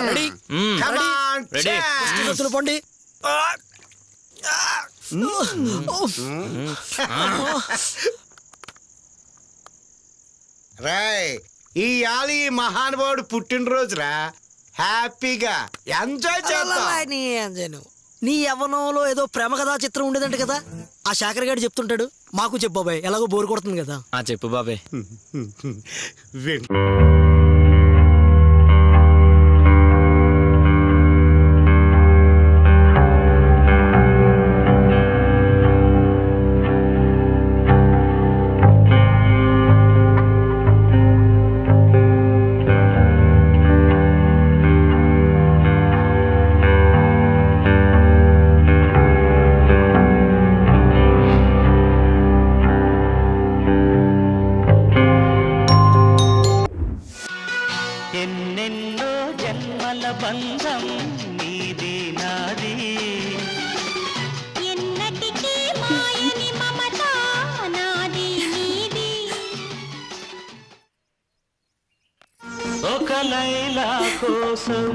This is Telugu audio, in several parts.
రెడీ రెడీ పండి. రాయ్ ఈ ఆలి మహానుభావుడు పుట్టినరోజురా, హ్యాపీగా ఎంజాయ్ చేద్దాం. నీ యవ్వనంలో ఏదో ప్రేమ కథా చిత్రం ఉండేదంట కదా, ఆ శేఖర్ గారు చెప్తుంటాడు. మాకు చెప్పు బాబాయ్, ఎలాగో బోరు కొడుతుంది కదా. చెప్పు బాబాయ్. ఎన్నెన్నో జన్మల బంధం నీది నాది, ఎన్నటికీ మాయని మమత నాది నీది. ఒక లైలా కోసం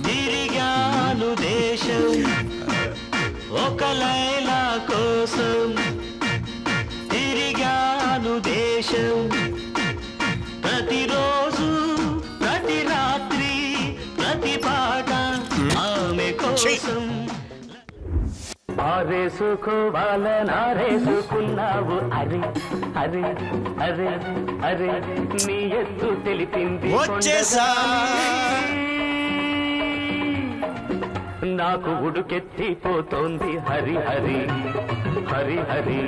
తిరిగాను దేశం, ఒక లైలా కోసం తిరిగాను దేశం. ప్రతిరోజు ప్రతి రాత్రి ప్రతి పాట ఆమె కోసం. ఆరేసుకోవాలనారేసుకున్నావు అరే అరే అరే అరే, నీ ఎత్తు తెలిపింది వచ్చేసా. నాకు ఉడుకెత్తిపోతోంది హరి హరి హరి హరి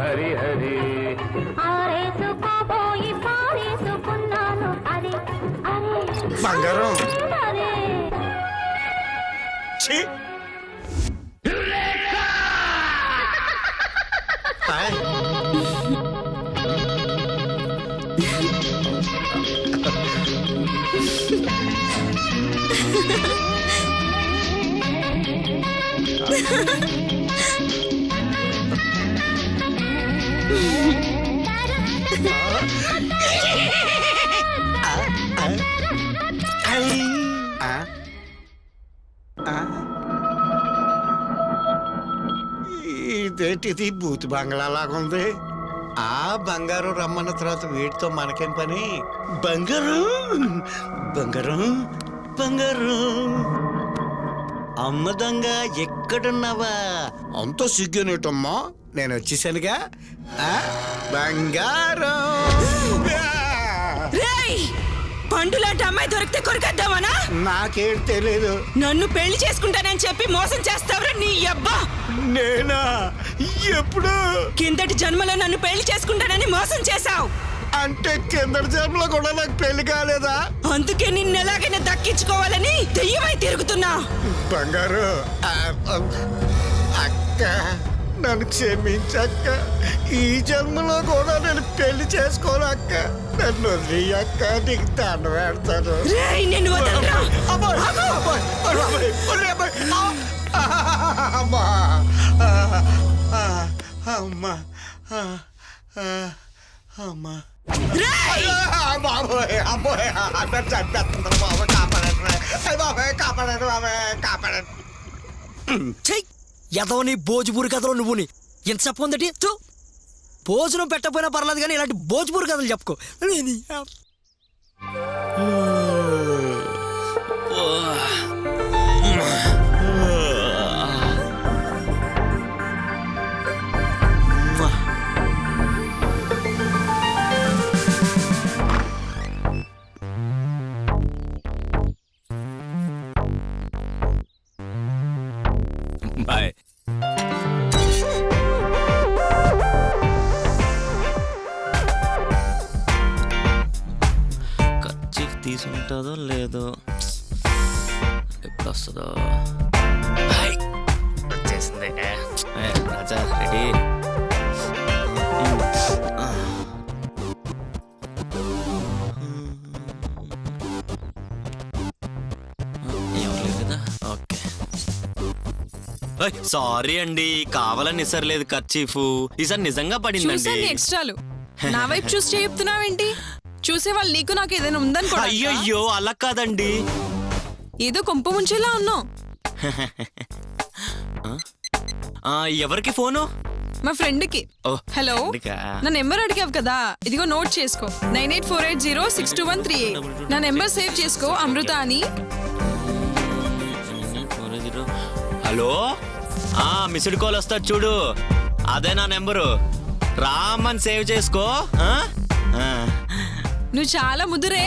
హరి హరి. ఆరేసుకోబోయి పారేసుకున్నాను అరే అరే బంగారం అరే. ఛీ! హాయ్. ఇదేంటిది బూత్ బంగ్లా లాగుంది. ఆ బంగారు రమ్మన్న తర్వాత వీటితో మనకేం పని? బంగారు బంగారు బంగారు అమ్మ దొంగ ఎక్కడున్నావా? అంత సిగ్గునేటమ్మా, నేను వచ్చేసానుగా. బంగారం పండులాంటి అమ్మాయి దొరికితే కొరికేద్దామనా? నాకేం తెలీదు. నన్ను పెళ్లి చేసుకుంటానని చెప్పి మోసం చేస్తావరా నీ అబ్బా? నేనా? ఎప్పుడు? కిందటి జన్మలో నన్ను పెళ్లి చేసుకుంటానని మోసం చేశావు. అంటే కిందటి జన్మలో కూడా నాకు పెళ్లి కాలేదా? అందుకే నిన్ను ఎలాగైనా దక్కించుకోవాలని దెయ్యమై తిరుగుతున్నా. బంగారు అక్క, నన్ను క్షమించక్క. ఈ జన్మలో కూడా నేను పెళ్లి చేసుకోను అక్క. నన్ను వదిలి అక్క, నీకు దండ పెడతాను. నిన్ను వదలరా. అమ్మా అమ్మా అమ్మా బాబోయ్ అబ్బోయ్, అందరు చంపేస్తున్నారు బాబు. కాపాడండి బాబాయ్, కాపాడండి బాబాయ్, కాపాడండి. ఎదవని భోజ్పూరి కథలో నువ్వుని ఎంత చెప్పందటి. భోజనం పెట్టకపోయినా పర్లేదు కానీ ఇలాంటి భోజ్పూరి కథలు చెప్పుకో. బాయ్. ఖర్చీఫ్ తీసుంటుందో లేదో, ఎప్పుడు వస్తుందో. వచ్చేసింది రాజా, రెడీ. ఎవరు లేదు కదా, ఓకే. సారీ అండి, కావాలని ఇసరలేదు ఖర్చీఫ్. ఈసారి నిజంగా పడిందండి. చూసాను ఎక్స్ట్రాలు. నా వైపు చూసి చెప్తున్నావేంటి? చూసే వాళ్ళు నీకు నాకు ఏదైనా ఉందనుకో. అయ్యయ్యో అలా కాదండి. ఏదో కొంప ముంచేలా ఉన్నావు. ఎవరికి ఫోను? మా ఫ్రెండ్ కి. ఓ, హలో, ఫ్రెండ్కా? నా నెంబర్ అడిగావు కదా, ఇదిగో నోట్ చేసుకో. 9848062138. నా నెంబర్ సేవ్ చేసుకో, అమృత అని. హలో, మిస్డ్ కాల్ వస్తా చూడు, అదే నా నెంబరు. రామన్ సేవ్ చేసుకో. నువ్వు చాలా ముదురే.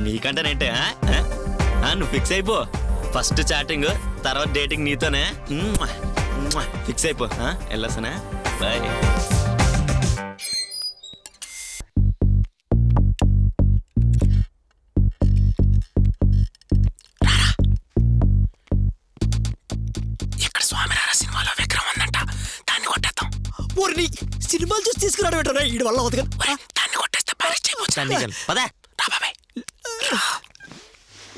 నీకంటేనంటే నువ్వు ఫిక్స్ అయిపో. ఫస్ట్ చాటింగ్, తర్వాత డేటింగ్ నీతోనే. ఫిక్స్ అయిపో. వెళ్ళొస్తానా, బాయ్. ఇక్కడ స్వామినారా సినిమాలో విక్రమ్ ఉందంట, దాన్ని కొట్టేద్దాం. ఊరిని సినిమాలు చూసి తీసుకురావడం ఏంటో వీడి వల్ల అవుతుంది కదా. దాన్ని కొట్టేస్తే పరిచయం వచ్చింది. పదా రా బాబాయ్.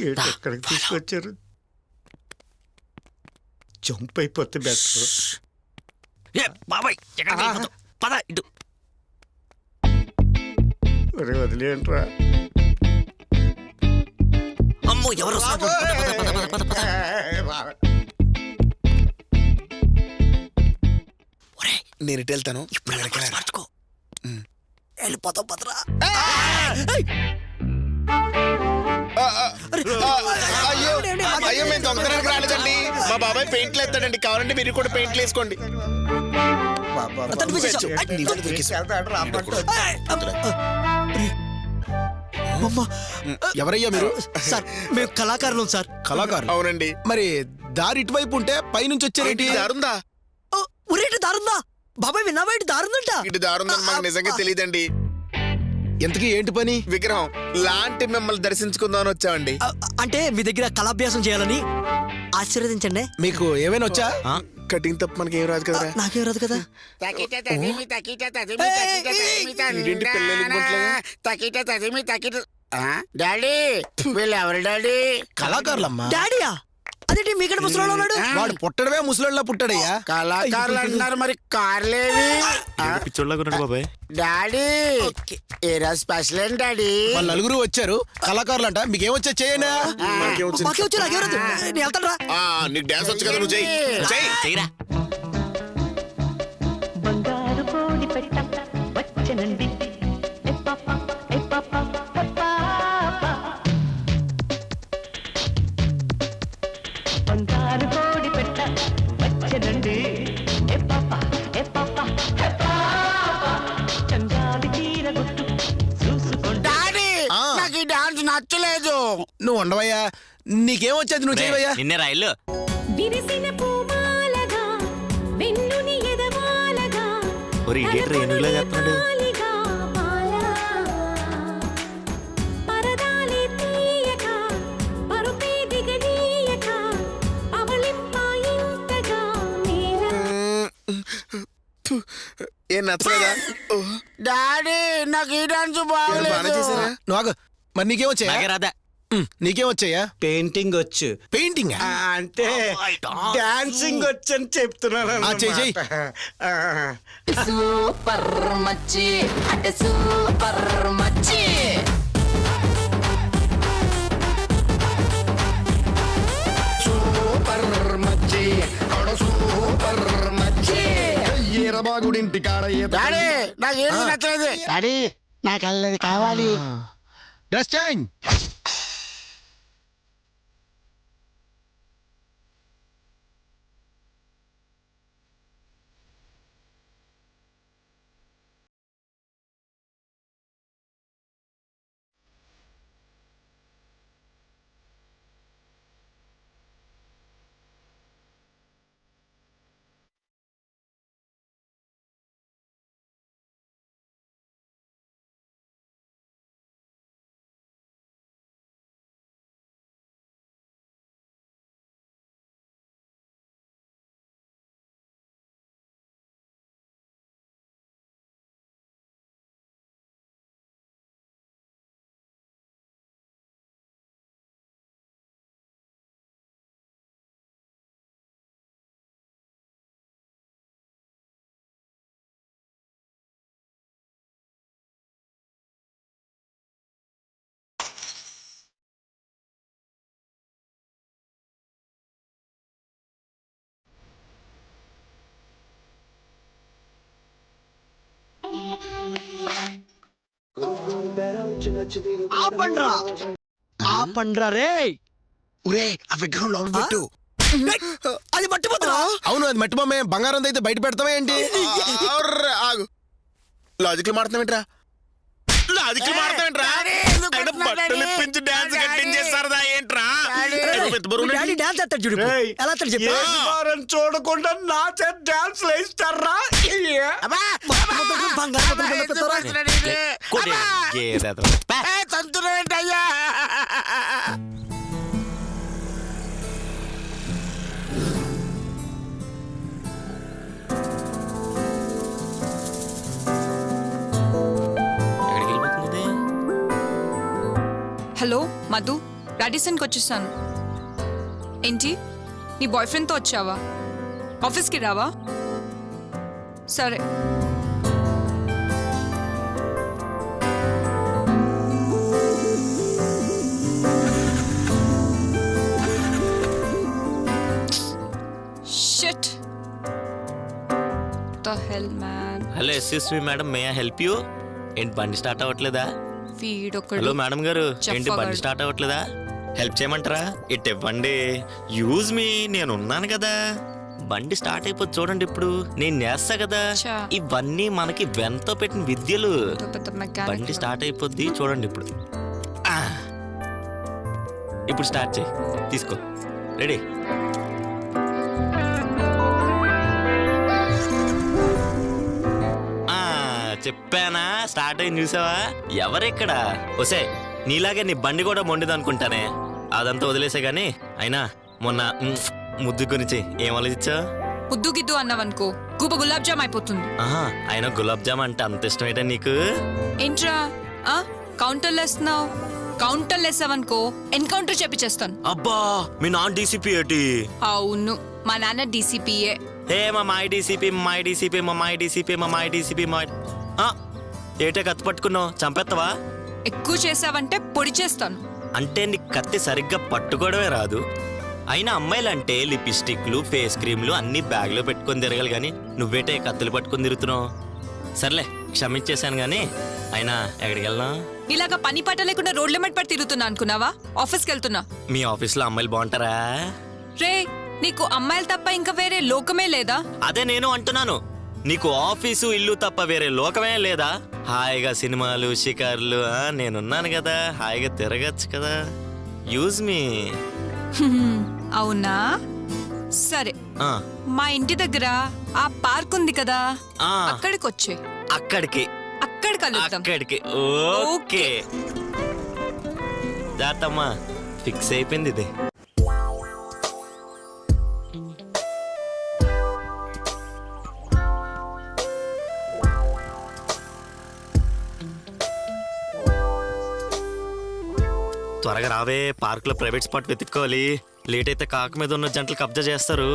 ఎక్కడికి తీసుకొచ్చారు? జంప్ అయిపోతే బెటర్. బాబాయ్, ఎక్కడికి వెళ్ళిపోతావ్? పద ఇటు. ఒరే వదిలేంట్రా. అమ్మో, ఎవరు వస్తారు? పద, పద, పద, పద, పద, పద. నేను ఇటు వెళ్తాను. ఇప్పుడు మార్చుకో. వెళ్ళిపోతాం పదరా. అయ్యో అయ్యో, మేము దొంగతనానికి రాలేదండి. మా బాబాయ్ పెయింట్లు ఎత్తాడండి, కావాలంటే మీరు కూడా పెయింట్లు వేసుకోండి. ఎవరయ్యా మీరు? సార్ మేము కళాకారులం సార్. కళాకారులు? అవునండి. మరి దారి ఇటువైపు ఉంటే పైనుంచి వచ్చారేంటి? దారుందా? ఊరేంటి దారుందా? బాబాయ్ విన్నావా, ఇటు దారుందంట. ఇటు దారుందని మాకు నిజంగా తెలియదండి. ఎంతకీ ఏంటి పని? విగ్రహం లాంటి మిమ్మల్ని దర్శించుకుందామని వచ్చామండి. అంటే మీ దగ్గర కళాభ్యాసం చేయాలని. ఆశీర్వదించండి. మీకు ఏమైనా వచ్చా? కటింగ్ తప్ప మనకి ఏం రాదు కదరా. నాకేం రాదు కదా. ఇదేంటి పిల్లలు డాడీ వీళ్ళు ఎవరు డాడీ? కళాకారులమ్మా. డాడీయా? అదేంటి మీకంటే ముసలోడు ఉన్నాడు? వాడు పుట్టడమే ముసలోళ్ళ పుట్టాడయ్యా. కళాకారులు అంటున్నారు, మరి కార్లేవి? పిచ్చోళ్ళగా బాబాయ్. డాడీ ఏరా స్పెషల్ ఏంటి డాడీ? వాళ్ళు నలుగురు వచ్చారు, కళాకారులు అంట. మీకేమొచ్చా చేయనా? మాకే వచ్చి నాకేం రాదు. నేను వెళ్తాను రా. నీకు డాన్స్ వచ్చు కదా, నువ్వు చెయ్యి. చెయ్యరా. బంగారు కోడి పెట్ట వచ్చనండి ఏ పాప ఏ పాప ఏ పాప. బంగారు కోడి పెట్ట వచ్చనండి ఏ పాప ఏ పాప ఏ పాప. చంగావి తీర గుట్టు చూసుకోండి. డాడీ నాకు ఈ డాన్స్ నచ్చలేదు. నువ్వు ఉండవయ్యా, నీకేమొచ్చేది నువ్వు చేయవయ్యా. నిన్నే రైలు. విరిసిన పూమాలగా వెన్నుని ఎదవాలగా ఒరే ఇడియట్ రా, ఏనుగులా చేస్తున్నాడు. మాలిగా మాలా పరదాలి తీయక పరుపే దిగనీయక అవలింపాయింతగా నేల. ఏం నచ్చలేదా? డాడీ నాకు ఈ డాన్స్ బాగానే బాగలేదు. చేశారా? నువ్వు ఆగు. మరి నీకేమొచ్చాయా? నాకే రాదా. నీకేమొచ్చాయా? పెయింటింగ్ వచ్చు. పెయింటింగ్? అంటే డాన్సింగ్ వచ్చు అని చెప్తున్నాను. చెయ్యి. సూపర్ మచ్చి అంటే సూపర్ మచ్చి. డాడీ నాకు ఏది నచ్చలేదు. డాడీ నాకు అల్లది కావాలి. Dress change. ఆపండ్రా ఆపండ్రా రే ఒరే ఆ విగ్రహం లోపల పెట్టు. అది మట్టిపోతురా అవును అది మట్టి బొమ్మే, బంగారం అయితే బయట పెడతావా ఏంటి? అర్రే, ఆగు. లాజిక్లు మాడతామేంట్రా? లాజిక్లు మాడతామేంట్రా? ఆయన బట్టలు ఇప్పించి డాన్స్ కట్టించేస్తారదా ఏంట్రా? పెద్ద బరువు డాడీ డాన్స్ చేస్తాడు చూడు ఇప్పుడు. రేయ్, ఎలా చేస్తాడు చెప్పు వారం చూడకుండా నా చేత డాన్స్ వేయిస్తారా? అబ్బా, బంగారం మొత్తం కింద పెడతారా? తంతురేంటయ్యా? ఎక్కడికి వెళ్ళిపోతుంది? హలో మధు, రాడిసన్కి వచ్చేసాను. ఏంటి నీ బాయ్ ఫ్రెండ్తో వచ్చావా? ఆఫీస్కి రావా? సరే. Shit the hell man. Hello ఎస్ఎస్ me madam, may I help you? ఏంటి బండి స్టార్ట్ అవ్వట్లేదా? వీడొకడు. హలో మేడం గారు, ఏంటి చెప్పగాడు. బండి స్టార్ట్ అవ్వట్లేదా? హెల్ప్ చేయమంటారా? ఇట్ ఇవ్వండి, యూజ్ మీ, నేను ఉన్నాను కదా. బండి స్టార్ట్ అయిపోతుంది చూడండి ఇప్పుడు, నేను చేస్తా కదా. చా. ఇవన్నీ మనకి వెంతో పెట్టిన విద్యలు. పెద్ద మెకానిక్. బండి స్టార్ట్ అయిపోద్ది చూడండి ఇప్పుడు. ఆ. ఇప్పుడు స్టార్ట్ చేయి, తీసుకో. రెడీ? చెప్పానా స్టార్ట్ అయింది చూసావా? ఎవరెక్కడ? ఒసే నీలాగే నీ బండి కూడా మొండిది అనుకుంటానే. అదంతా వదిలేసే గాని, అయినా మొన్న ముద్దు గురించి ఏం ఆలోచించావు? ముద్దు గిద్దు అన్నావనుకో గూప గులాబ్ జామ్ అయిపోతుంది. ఆహా, అయినా గులాబ్ జామ్ అంటే అంత ఇష్టమేటా నీకు? ఏంట్రా కౌంటర్లు వేస్తున్నావు? కౌంటర్లు వేసావనుకో ఎన్కౌంటర్ చేపిచేస్తాను. అబ్బా, మీ నాన్న డీసీపీ ఏంటి? అవును, మా నాన్న డీసీపీఏ. ఏ మా మాయ డీసీపీ, మా మాయ డీసీపీ, మా మాయ డీసీపీ, మా మాయ డీసీపీ, మా ఏటే కత్తి పట్టుకున్నావు? చంపేస్తావా? ఎక్కువ చేసావంటే పొడి చేస్తాను. అంటే నీ కత్తి సరిగ్గా పట్టుకోవడమే రాదు. అయినా అమ్మాయిలంటే లిప్స్టిక్లు, ఫేస్ క్రీమ్లు అన్ని బ్యాగ్లో పెట్టుకొని తిరగాలి కానీ నువ్వేటే కత్తులు పట్టుకొని తిరుగుతున్నావు. సర్లే, క్షమించేశాను కానీ అయినా ఎక్కడికి వెళ్ళినా? ఇలాగా పని పాట లేకుండా రోడ్ల మెట్ పడి తిరుగుతున్నా అనుకున్నావా? ఆఫీస్కి వెళ్తున్నా. మీ ఆఫీస్లో అమ్మాయిలు బాగుంటారా? రే, నీకు అమ్మాయిలు తప్ప ఇంకా వేరే లోకమే లేదా? అదే నేను అంటున్నాను, నీకు ఆఫీసు ఇల్లు తప్ప వేరే లోకమే లేదా? హాయిగా సినిమాలు, షికార్లు, నేనున్నాను కదా, హాయిగా తిరగచ్చు కదా. యూజ్ మీ. అవునా? సరే, మా ఇంటి దగ్గర ఆ పార్క్ ఉంది కదా, అక్కడికి వచ్చే. అక్కడికి కలుద్దాం. అక్కడికి ఓకే. జాతమ్మా, ఫిక్స్ అయిపోయింది ఇది. త్వరగా రావే, పార్క్ లో ప్రైవేట్ స్పాట్ వెతుక్కోవాలి. లేట్ అయితే కాక మీద ఉన్న జంటలు కబ్జా చేస్తారు.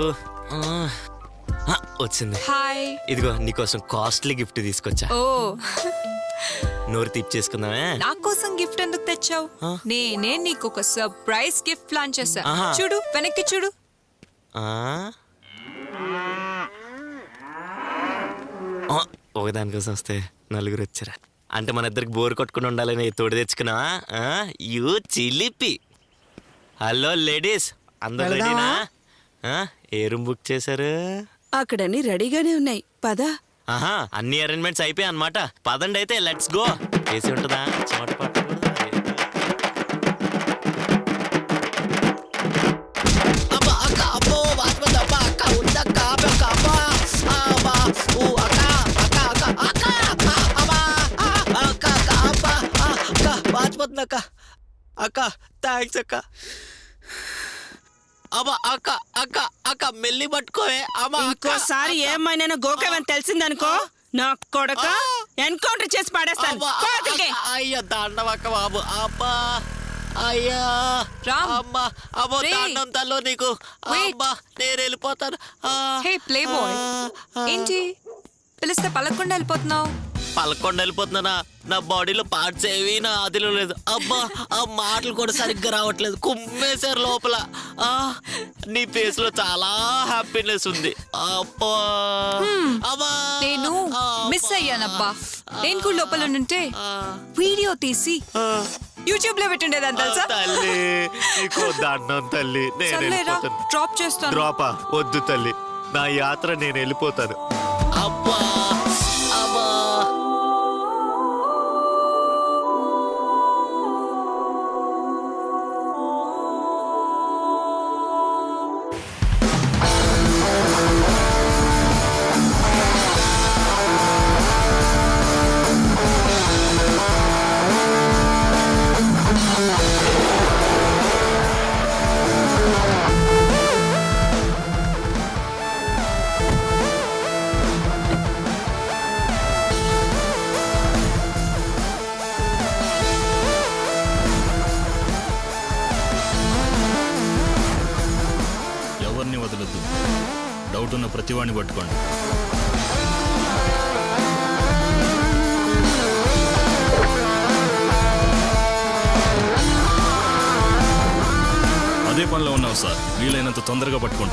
వచ్చింది. హాయ్. ఇదిగో నీకోసం కాస్ట్లీ గిఫ్ట్ తీసుకొచ్చా. ఓ, నోరు తీపి చేసుకుందామే. నా కోసం గిఫ్ట్ ఎందుకు తెచ్చావు? నేనే నీకు ఒక సర్ప్రైజ్ గిఫ్ట్ ప్లాన్ చేశా. ఆహా. చూడు, వెనక్కి చూడు. ఒకదానికోసం వస్తే నలుగురు వచ్చారా? అంటే మన ఇద్దరికి బోర్ కొట్టుకుని ఉండాలని తోడు తెచ్చుకున్నావా? యూ చిలిపి. హలో లేడీస్, అందరు రెడీనా? ఏ రూమ్ బుక్ చేశారు? అక్కడన్నీ రెడీగానే ఉన్నాయి, పదా. ఆహా, అన్ని అరేంజ్మెంట్స్ అయిపోయాయి అన్నమాట. పదండి అయితే, లెట్స్ గో. చేసి ఉంటుందా చోట పట్టు? అక్క అక్క, థ్యాంక్స్ అక్క. అబ్బా అక్క అక్క అక్క, మెల్లి పట్టుకోవే. ఇంకోసారి ఏమైనా గోకేమని తెలిసిందనుకో, నా కొడక ఎన్కౌంటర్ చేసి పడేస్తాను. అయ్యా దండవక్క బాబు. అబ్బా అయ్యా రామ్. అమ్మా, అమ్మో దండం తల్లో నీకు. అబ్బా, నేను వెళ్ళిపోతాను. హే ప్లే బాయ్, ఏంటి పిలిస్తే పలకుండా వెళ్ళిపోతున్నావు? పలకొండ వెళ్ళిపోతున్నానా? నా బాడీలో పార్ట్స్ ఏవి నా ఆదిలో లేదు. అబ్బా, ఆ మాటలు కూడా సరిగ్గా రావట్లేదు, కుమ్మేశారు లోపల. నీ ఫేస్ లో చాలా హ్యాపీనెస్ ఉంది. అబ్బా, నేను మిస్ అయ్యానబ్బా. నేను కూడా లోపల ఉంటే వీడియో తీసి యూట్యూబ్ లో పెట్టిండేదాన్ని తెలుసా? తల్లి నీకో దండం తల్లి, నేను సర్లేరా, వెళ్ళిపోతాను. డ్రాప్ చేస్తాను. డ్రాపా? వద్దు తల్లి, నా యాత్ర నేను వెళ్ళిపోతాను. అబ్బా అబ్బా. ఎవరిని వదలొద్దు. డౌట్ ఉన్న ప్రతివాడిని పట్టుకోండి. అదే పనిలో ఉన్నావు సార్, వీలైనంత తొందరగా పట్టుకుంటా.